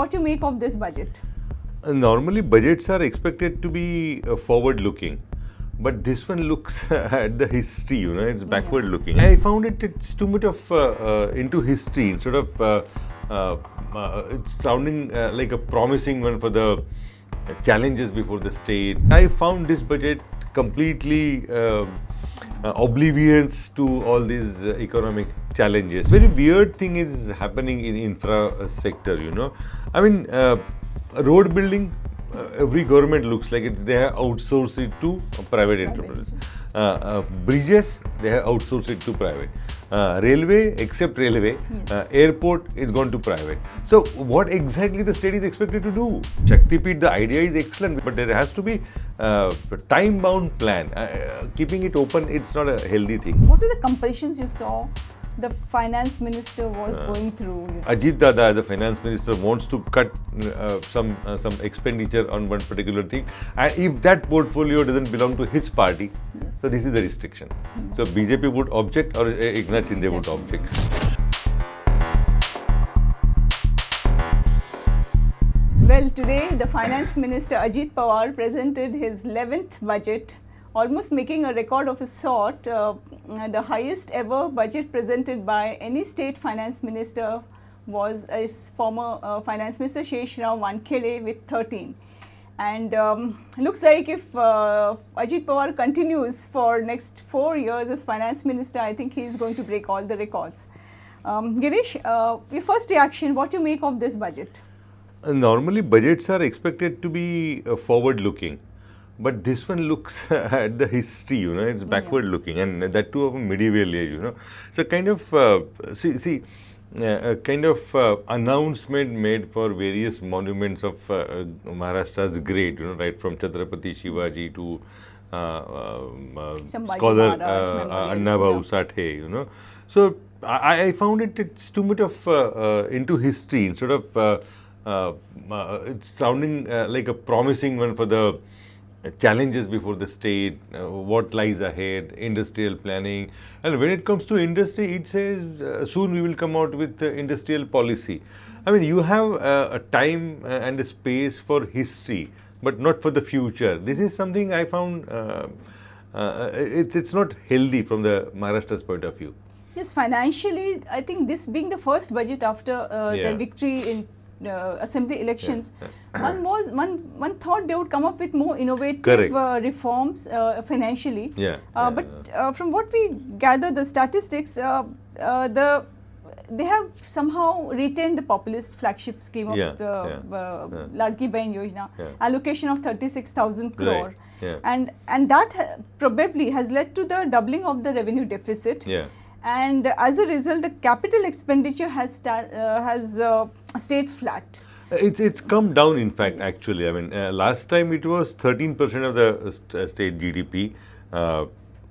What to make of this budget? Normally, budgets are expected to be forward-looking, but this one looks at the history. It's backward-looking. I found it's too much of into history instead of it's sounding like a promising one for the challenges before the state. I found this budget completely oblivious to all these economic challenges. Very weird thing is happening in infra sector. Road building, every government looks like they have outsourced it to private entrepreneurs. Bridges, they have outsourced it to private. Railway, except railway, airport is gone to private. So what exactly the state is expected to do? Shaktipeeth, the idea is excellent, but there has to be a time-bound plan. Keeping it open, it's not a healthy thing. What are the compulsions you saw the finance minister was going through? Ajit Dada, the finance minister, wants to cut some expenditure on one particular thing, and if that portfolio doesn't belong to his party, so this is the restriction. So BJP would object, or Eknath Shinde would object. Well, today the finance minister Ajit Pawar presented his 11th budget, almost making a record of his sort. The highest ever budget presented by any state finance minister was former finance minister Shesh Rao Wankhede with 13. And looks like if Ajit Pawar continues for next 4 years as finance minister, I think he is going to break all the records. Girish, your first reaction, what do you make of this budget? Normally, budgets are expected to be forward-looking. But this one looks at the history, it's backward-looking, and that too of a medieval age, So kind of, kind of announcement made for various monuments of Maharashtra's great, right from Chhatrapati Shivaji to scholar Annabhau Sathe, So I found it's too much of into history instead of it's sounding like a promising one for the challenges before the state, what lies ahead, industrial planning. And when it comes to industry, it says soon we will come out with industrial policy. You have a time and a space for history, but not for the future. This is something I found it's not healthy from the Maharashtra's point of view. Yes, financially, I think this being the first budget after the victory in assembly elections, one thought they would come up with more innovative reforms financially. But from what we gather, the statistics, they have somehow retained the populist flagship scheme of the Ladki Bahin Yojana, allocation of 36,000 crore. And that probably has led to the doubling of the revenue deficit. And as a result, the capital expenditure has stayed flat. It's come down, in fact, actually. Last time it was 13% of the state GDP.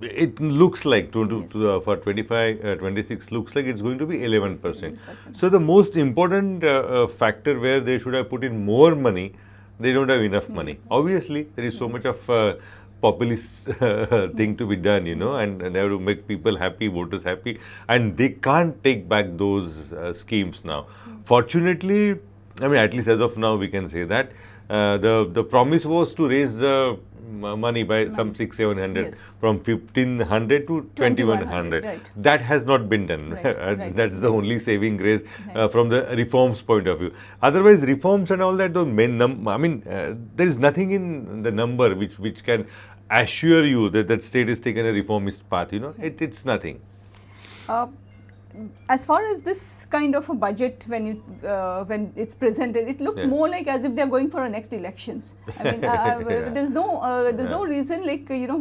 It looks like for 25-26 looks like it's going to be 11%. So the most important factor where they should have put in more money, they don't have enough money. Obviously, there is so much of populist thing to be done, and they have to make people happy, voters happy, and they can't take back those schemes now. Fortunately, at least as of now, we can say that the promise was to raise the money by some 600-700 from 1,500 to 2,100. That has not been done. That's the only saving grace from the reforms point of view. Otherwise, reforms and all that don't mean there is nothing in the number which can assure you that state is taken a reformist path. It's nothing. As far as this kind of a budget, when it's presented, it looked more like as if they're going for our next elections. There's no reason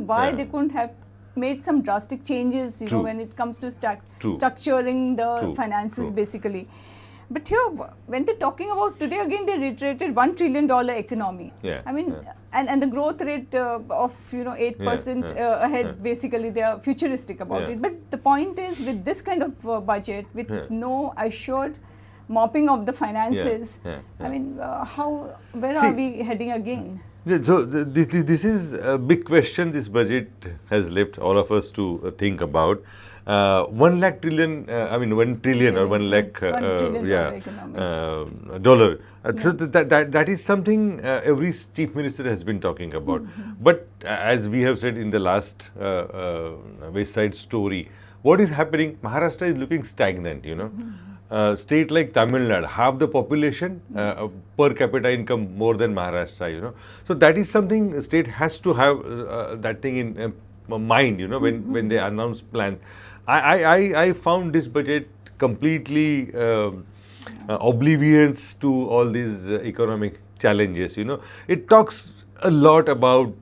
why they couldn't have made some drastic changes, when it comes to structuring the finances basically. But here, when they're talking about today, again they reiterated $1 trillion economy. And the growth rate of 8% ahead. Basically, they are futuristic about it. But the point is, with this kind of budget, with no assured mopping of the finances, where are we heading again? So this is a big question. This budget has left all of us to think about. 1 lakh trillion, I mean 1 trillion or 1 lakh $1 trillion dollar. So that is something every chief minister has been talking about. But as we have said in the last Westside Story, what is happening? Maharashtra is looking stagnant, you know. State like Tamil Nadu, half the population, per capita income more than Maharashtra, you know. So that is something state has to have that thing in mind, you know, when they announce plans. I found this budget completely oblivious to all these economic challenges, you know. It talks a lot about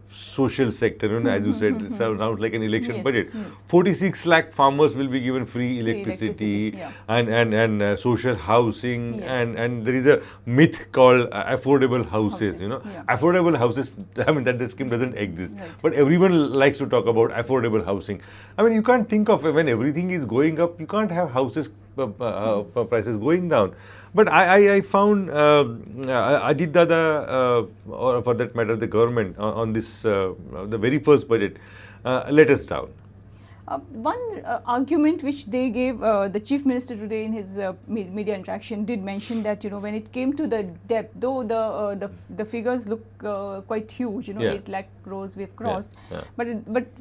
social sector, you know, as you said, it sounds like an election budget. 46 lakh farmers will be given free electricity, and social housing, and there is a myth called affordable houses, you know. Affordable houses, I mean, that the scheme doesn't exist, but everyone likes to talk about affordable housing. I mean, you can't think of, when everything is going up, you can't have houses prices going down. But I found Ajit Dada, or for that matter the government, on this, the very first budget, let us down. One argument which they gave, the chief minister today in his media interaction did mention that, you know, when it came to the debt, though the figures look quite huge, you know, 8 lakh crores we have crossed, but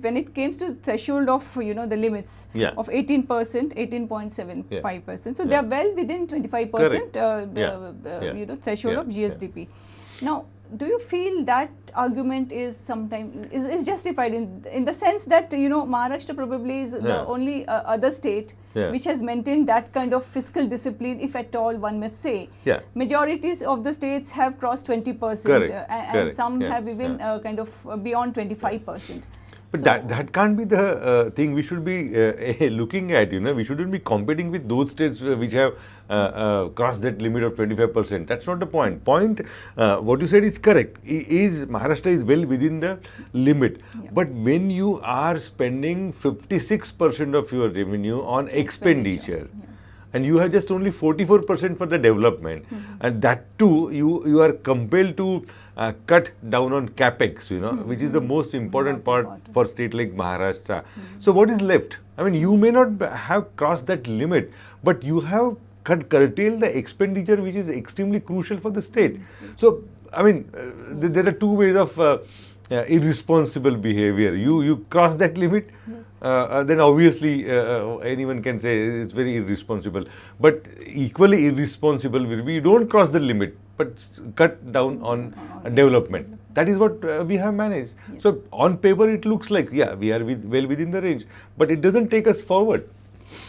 when it came to the threshold of, you know, the limits of 18%, 18.75%, so they are well within 25% you know, threshold of GSDP. Now, do you feel that argument is sometimes is justified in the sense that, you know, Maharashtra probably is the only other state which has maintained that kind of fiscal discipline, if at all one must say. Majorities of the states have crossed 20%, and some have even kind of beyond 25%. But that can't be the thing we should be looking at, you know. We shouldn't be competing with those states which have crossed that limit of 25%. That's not the point. What you said is correct. Maharashtra is well within the limit. But when you are spending 56% of your revenue on expenditure, and you have just only 44% for the development, and that too you are compelled to cut down on capex, you know, which is the most important part for state like Maharashtra. So what is left? I mean, you may not have crossed that limit, but you have curtailed the expenditure, which is extremely crucial for the state. So, I mean, there are two ways of irresponsible behavior. You cross that limit, then obviously anyone can say it's very irresponsible. But equally irresponsible will be you don't cross the limit, but cut down on development. That is what we have managed. So on paper it looks like, we are well within the range, but it doesn't take us forward.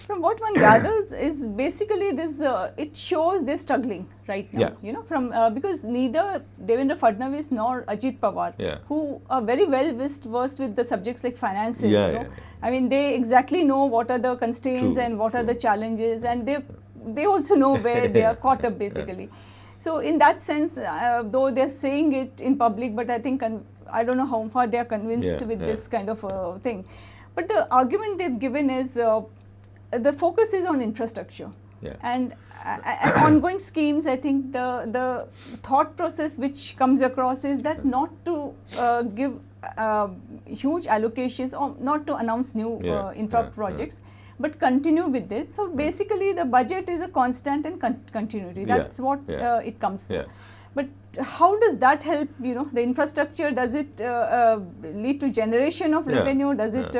From what one gathers is basically this, it shows they're struggling right now, you know, from because neither Devendra Fadnavis nor Ajit Pawar, who are very well versed with the subjects like finances, you know, I mean, they exactly know what are the constraints and what are the challenges, and they also know where they are caught up basically. So in that sense, though they're saying it in public, but I think, I don't know how far they are convinced with this kind of thing. But the argument they've given is, the focus is on infrastructure and ongoing schemes. I think the thought process which comes across is that not to give huge allocations or not to announce new infra projects, but continue with this. So basically the budget is a constant and continuity. That's what it comes to. But how does that help, you know, the infrastructure? Does it lead to generation of revenue? Does it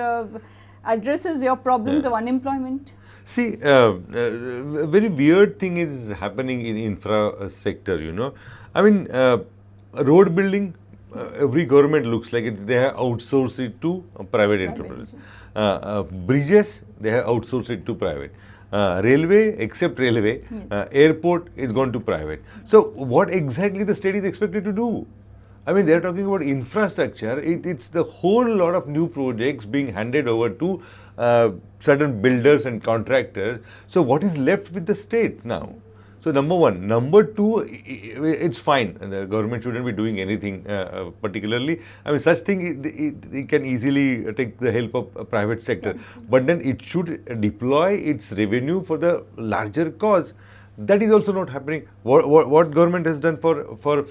addresses your problems of unemployment? See, a very weird thing is happening in infra sector, you know. I mean, road building, every government looks like they have outsourced it to private enterprises. Bridges, they have outsourced it to private. Railway, except railway, airport is gone to private. So what exactly the state is expected to do? I mean, they are talking about infrastructure. It's the whole lot of new projects being handed over to certain builders and contractors. So what is left with the state now? So number one. Number two, it's fine. The government shouldn't be doing anything particularly. I mean, such thing, it can easily take the help of a private sector. But then it should deploy its revenue for the larger cause. That is also not happening. What government has done for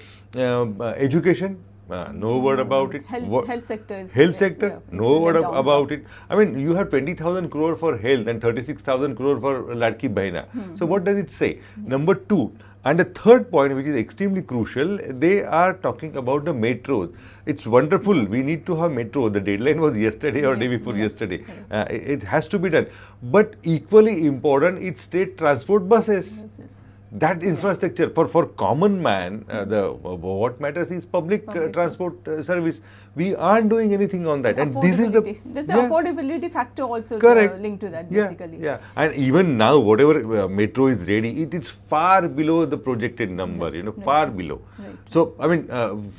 education? no word about it. Health sector is health sector, no word down. about it. I mean, you have 20,000 crore for health and 36,000 crore for Ladki Bahina. So what does it say? Number two, and the third point, which is extremely crucial, they are talking about the metros. It's wonderful. We need to have metro. The deadline was yesterday or day before yesterday. It has to be done. But equally important, it's state transport buses. Yes. That infrastructure for common man, what matters is public transport service. We aren't doing anything on that, and this is there's an affordability factor also linked to that basically. Yeah, and even now, whatever metro is ready, it is far below the projected number. Far below. Right. So I mean,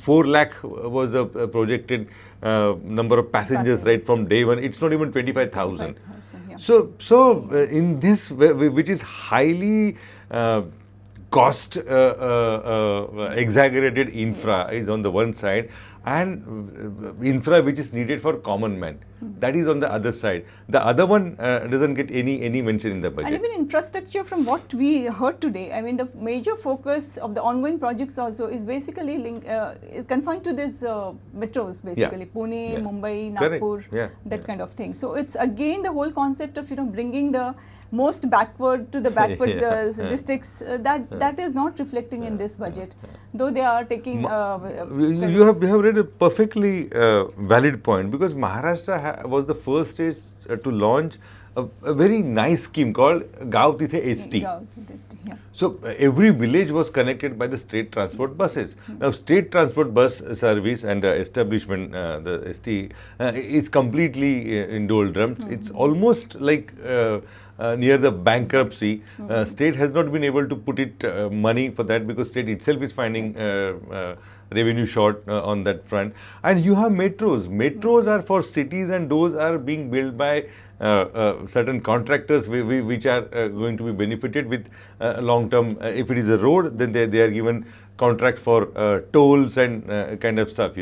4 lakh was the projected number of passengers right from day one. It's not even 25,000. Yeah. So in this, which is highly cost exaggerated infra is on the one side, and infra which is needed for common man, that is on the other side. The other one doesn't get any mention in the budget. And even infrastructure, from what we heard today, I mean, the major focus of the ongoing projects also is basically confined to these metros, basically Pune, Mumbai, Nagpur, that kind of thing. So it's again the whole concept of bringing the most backward to the backward districts, that is not reflecting in this budget, though they are taking. You have read a perfectly valid point, because Maharashtra was the first state to launch a very nice scheme called Gav Tithe ST. So every village was connected by the state transport buses. Now state transport bus service and establishment, the ST, is completely in doldrums. It's almost like near the bankruptcy. State has not been able to put it money for that, because state itself is finding revenue short on that front. And you have metros. Metros are for cities, and those are being built by certain contractors which are going to be benefited with long term. If it is a road, then they are given contract for tolls and kind of stuff,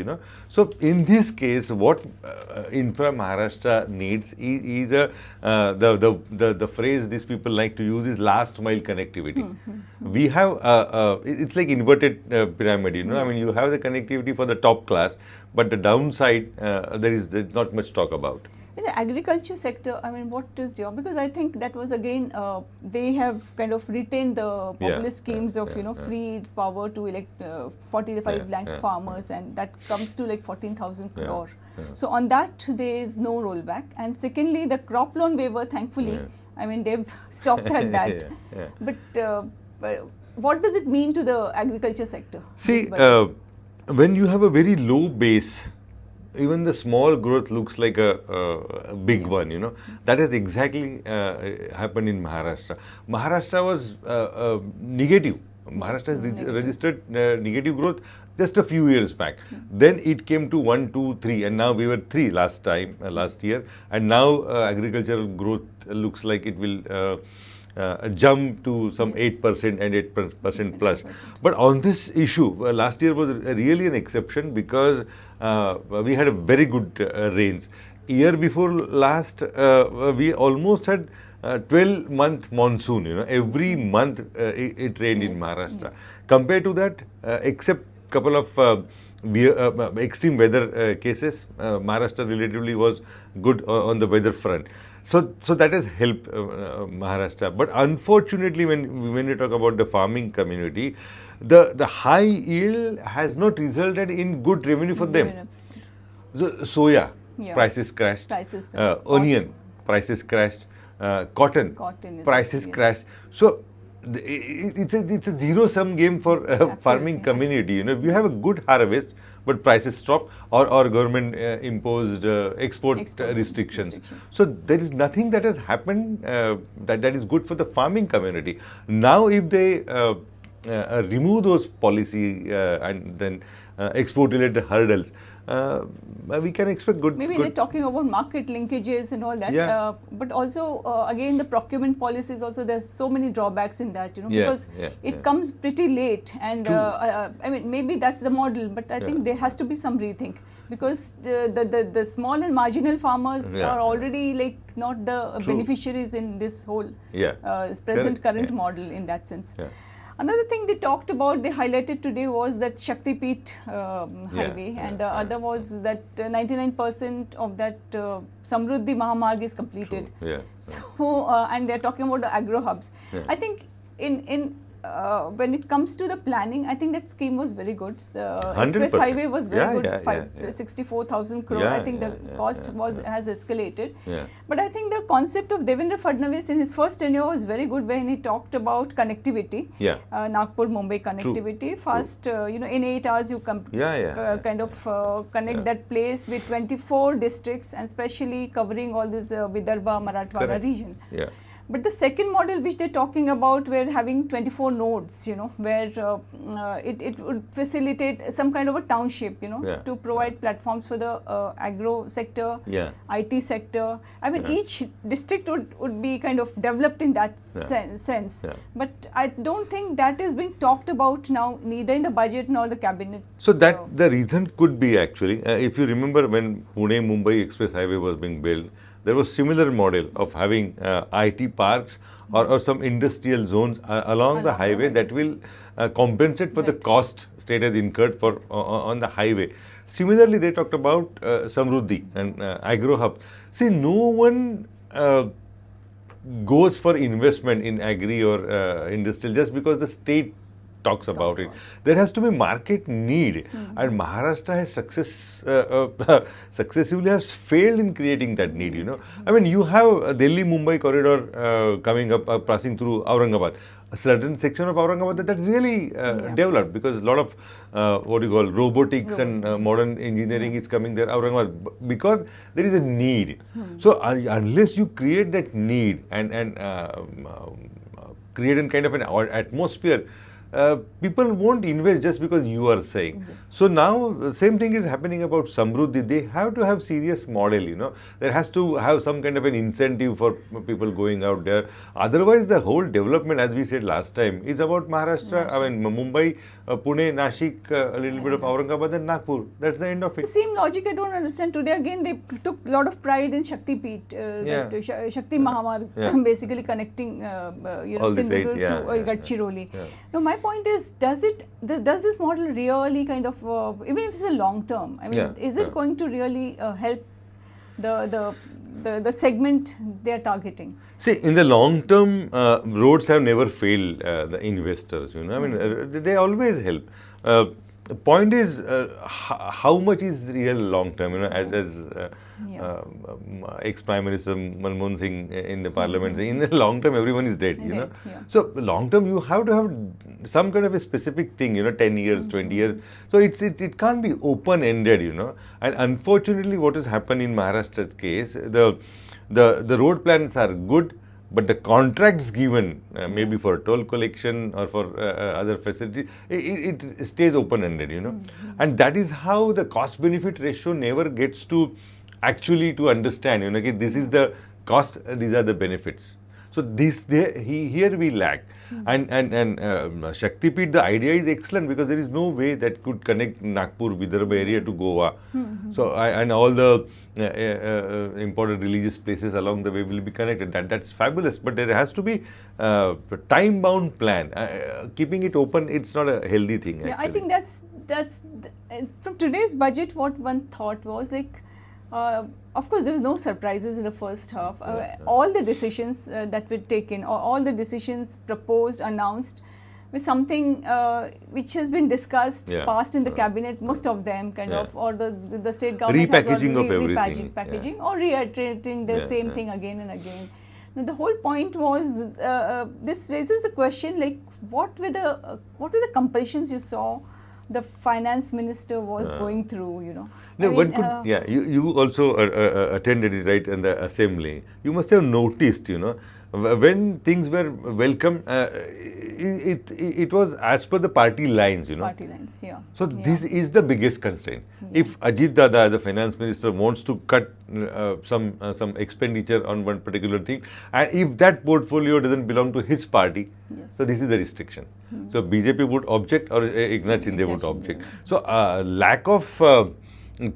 So in this case, what infra Maharashtra needs is the phrase these people like to use is last mile connectivity. We have it's like inverted pyramid, Yes. I mean, you have the connectivity for the top class, but the downside there's not much talk about. In the agriculture sector, I mean, what is your, because I think that was again, they have kind of retained the populist schemes of, free power to elect 45 lakh farmers, and that comes to like 14,000 crore. So on that, there is no rollback. And secondly, the crop loan waiver, thankfully, I mean, they've stopped at that. But what does it mean to the agriculture sector? See, when you have a very low base, even the small growth looks like a big one, That has exactly happened in Maharashtra. Maharashtra was negative. Maharashtra has registered negative growth just a few years back. Then it came to 1, 2, 3, and now we were 3 last year. And now agricultural growth looks like it will jump to some 8% and 8% plus. But on this issue, last year was really an exception, because we had a very good rains. Year before last, we almost had 12-month monsoon. Every month it rained in Maharashtra. Compared to that, except couple of extreme weather cases, Maharashtra relatively was good on the weather front. So that has helped Maharashtra. But unfortunately, when we talk about the farming community, the high yield has not resulted in good revenue for them. So, soya prices crashed, onion prices crashed, cotton prices crashed. So it's a zero-sum game for farming community. We have a good harvest, but prices drop, or government imposed export restrictions. So there is nothing that has happened that is good for the farming community. Now, if they remove those policy and then export-related hurdles, we can expect good. Maybe they're talking about market linkages and all that, but also again the procurement policies also, there's so many drawbacks in that, because it comes pretty late, and I mean, maybe that's the model, but I think there has to be some rethink, because the small and marginal farmers are already like not the beneficiaries in this whole current model in that sense. Another thing they talked about, they highlighted today, was that Shakti Peeth highway, and the other was that 99% of that Samruddhi Mahamarg is completed. True. Yeah. So, and they're talking about the agro hubs. Yeah. I think when it comes to the planning, I think that scheme was very good. Express highway was very good, 64,000 crore. I think the cost has escalated. Yeah. But I think the concept of Devendra Fadnavis in his first tenure was very good when he talked about connectivity. Yeah. Nagpur-Mumbai connectivity. Fast, in 8 hours you kind of connect that place with 24 districts, and especially covering all this Vidarbha, Marathwada region. Yeah. But the second model which they're talking about, we're having 24 nodes, where it would facilitate some kind of a township, to provide platforms for the agro sector, IT sector. I mean, each district would be kind of developed in that sense. Yeah. But I don't think that is being talked about now, neither in the budget nor the cabinet. So that the reason could be actually, if you remember when Pune-Mumbai Express Highway was being built, there was similar model of having IT parks or some industrial zones along the highway that will compensate for the cost state has incurred for on the highway. Similarly, they talked about Samruddhi and agro hub. See, no one goes for investment in agri or industrial just because the state talks about it. There has to be market need, and Maharashtra has successively has failed in creating that need. I mean, you have a Delhi-Mumbai corridor coming up, passing through Aurangabad. A certain section of Aurangabad that's really developed because a lot of robotics and modern engineering is coming there, Aurangabad, because there is a need. So unless you create that need and create a kind of an atmosphere, people won't invest just because you are saying. Yes. So now the same thing is happening about Samruddhi. They have to have serious model, There has to have some kind of an incentive for people going out there. Otherwise, the whole development, as we said last time, is about Maharashtra. I mean, Mumbai, Pune, Nashik, a little bit of Aurangabad and Nagpur. That's the end of it. The same logic I don't understand. Today again, they took a lot of pride in Shakti Peeth, Shakti Mahamarg, basically connecting Sindhudurg to Gadchiroli. Now, my point is, does this model really kind of, even if it's a long term, I mean, is it going to really help the segment they are targeting? See, in the long term, roads have never failed the investors. I mean, they always help. The point is, how much is real long term? As ex-Prime Minister Manmohan Singh in the Parliament, in the long term, everyone is dead. So long term, you have to have some kind of a specific thing. 10 years, 20 years. So it can't be open ended. And unfortunately, what has happened in Maharashtra's case, the road plans are good, but the contracts given, maybe for toll collection or for other facilities, it stays open-ended, And that is how the cost-benefit ratio never gets to actually to understand, this is the cost, these are the benefits. So here we lack. And Shakti Peeth, the idea is excellent because there is no way that could connect Nagpur, Vidarbha area to Goa. So and all the important religious places along the way will be connected. That's fabulous. But there has to be a time-bound plan. Keeping it open, it's not a healthy thing. Yeah, I think that's from today's budget. What one thought was like. Of course, there was no surprises in the first half. All the decisions that were taken, or all the decisions proposed, announced, was something which has been discussed, passed in the cabinet. Most of them, kind of, or the state government has already repackaging or reiterating the same thing again and again. Now, the whole point was this raises the question: like, what were the compulsions you saw the finance minister was going through, No, one could, you also attended it, right, in the assembly. You must have noticed, when things were welcome, it was as per the party lines, Party lines, So this is the biggest constraint. If Ajit Dada, as a finance minister, wants to cut some expenditure on one particular thing, and if that portfolio doesn't belong to his party, so this is the restriction. So BJP would object, or Eknath Shinde would object. So lack of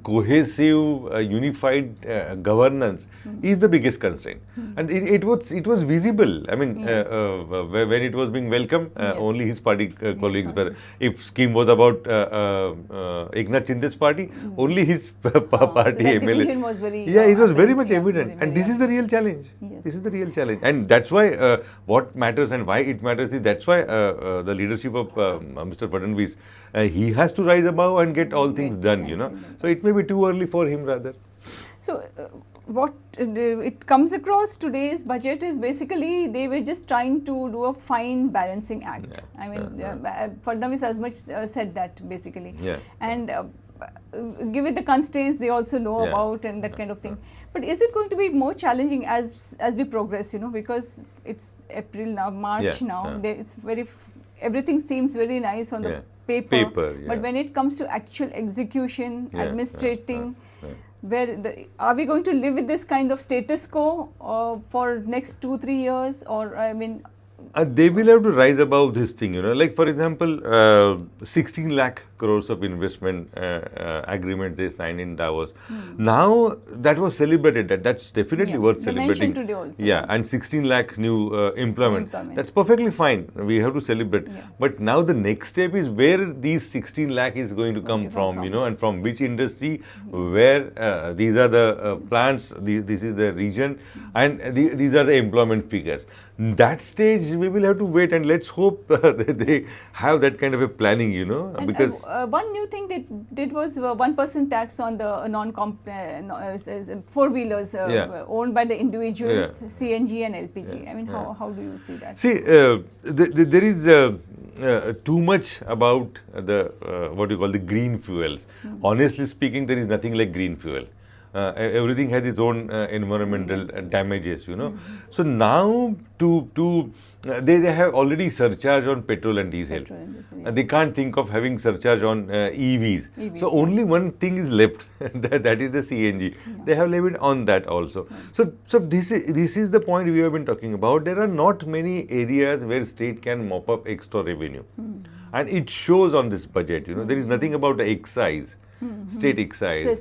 cohesive, unified governance is the biggest constraint. And it was visible. I mean, when it was being welcomed, only his party colleagues were. If scheme was about Eknath Shindé's party, only his party that MLA. division was very It was very much yeah, evident. very And this is the real challenge. Yes. This is the real challenge. And that's why what matters and why it matters is that's why the leadership of Mr. Fadnavis, he has to rise above and get all things done, you know. So it may be too early for him rather. So what it comes across today's budget is basically they were just trying to do a fine balancing act. I mean, Fadnavis as much said that basically. And given the constraints they also know about and that kind of thing. But is it going to be more challenging as we progress, you know, because it's April now, March now, it's very, everything seems very nice on the paper, but when it comes to actual execution, administrating, where are we going to live with this kind of status quo for next 2-3 years, or I mean, they will have to rise above this thing, you know. Like for example, 16 lakh crores of investment agreement they signed in Davos. Now that was celebrated. That's definitely worth celebrating. Today also. And 16 lakh new employment. That's perfectly fine. We have to celebrate. But now the next step is where these 16 lakh is going to come from, you know, and from which industry, where these are the plants, this is the region, and these are the employment figures. That stage we will have to wait, and let's hope that they have that kind of a planning, you know, and because one new thing they did was 1% tax on the four-wheelers owned by the individuals, CNG and LPG. I mean, how do you see that? See, there is too much about the what you call the green fuels. Honestly speaking, there is nothing like green fuel. Everything has its own environmental damages, you know. So now they have already surcharge on petrol and diesel. They can't think of having surcharge on EVs. So only one thing is left, that is the CNG. They have levied on that also. So this is the point we have been talking about. There are not many areas where state can mop up extra revenue, and it shows on this budget. You know, there is nothing about the excise. State excise. So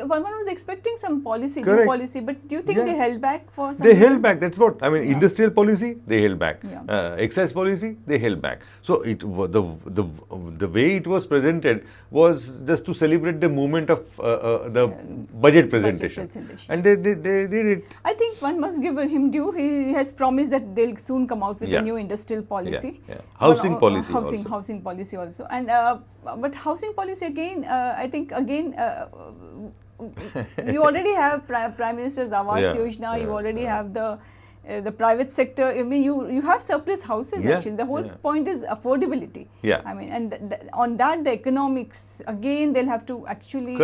one was expecting some policy, new policy, but do you think they held back for some? They held back, that's what. I mean, industrial policy, they held back. Excise policy, they held back. So the way it was presented was just to celebrate the moment of the budget presentation. And they did it. I think one must give him due. He has promised that they'll soon come out with a new industrial policy. Housing policy housing policy also. And but housing policy again, I think again, you already have Prime Minister's Awas Yojana, you already have the private sector. I mean, you have surplus houses actually. The whole point is affordability. I mean, and on that, the economics, again, they'll have to actually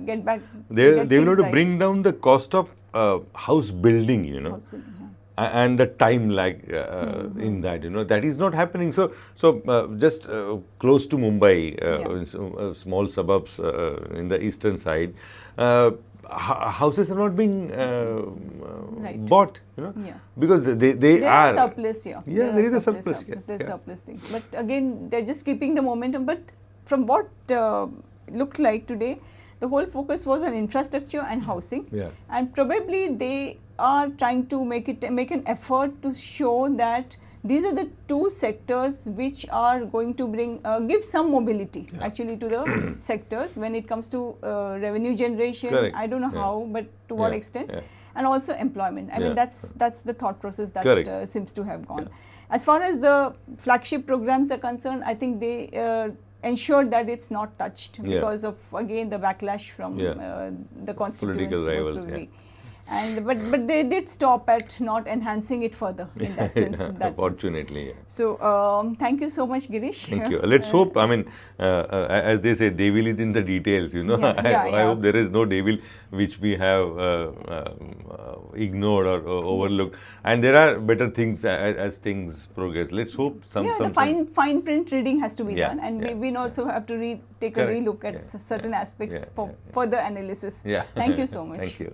get back. They will have to bring down the cost of house building, you know. And the time lag in that, you know, that is not happening. So just close to Mumbai, small suburbs in the eastern side, houses are not being bought, you know, because they are surplus here. There is a surplus. There's surplus things, but again, they're just keeping the momentum. But from what looked like today, the whole focus was on infrastructure and housing, and probably they are trying to make an effort to show that these are the two sectors which are going to bring give some mobility actually to the sectors when it comes to revenue generation. I don't know how, but to what extent, and also employment. I mean, that's the thought process that seems to have gone. As far as the flagship programs are concerned, I think they ensured that it's not touched because of again the backlash from the constituents. But they did stop at not enhancing it further in that sense. Fortunately. So thank you so much, Girish. Thank you. Let's hope. I mean, as they say, devil is in the details. You know, I hope there is no devil which we have ignored or overlooked, and there are better things as things progress. Let's hope some fine print reading has to be done, and we also have to take a relook at certain aspects for further analysis. Thank you so much. Thank you.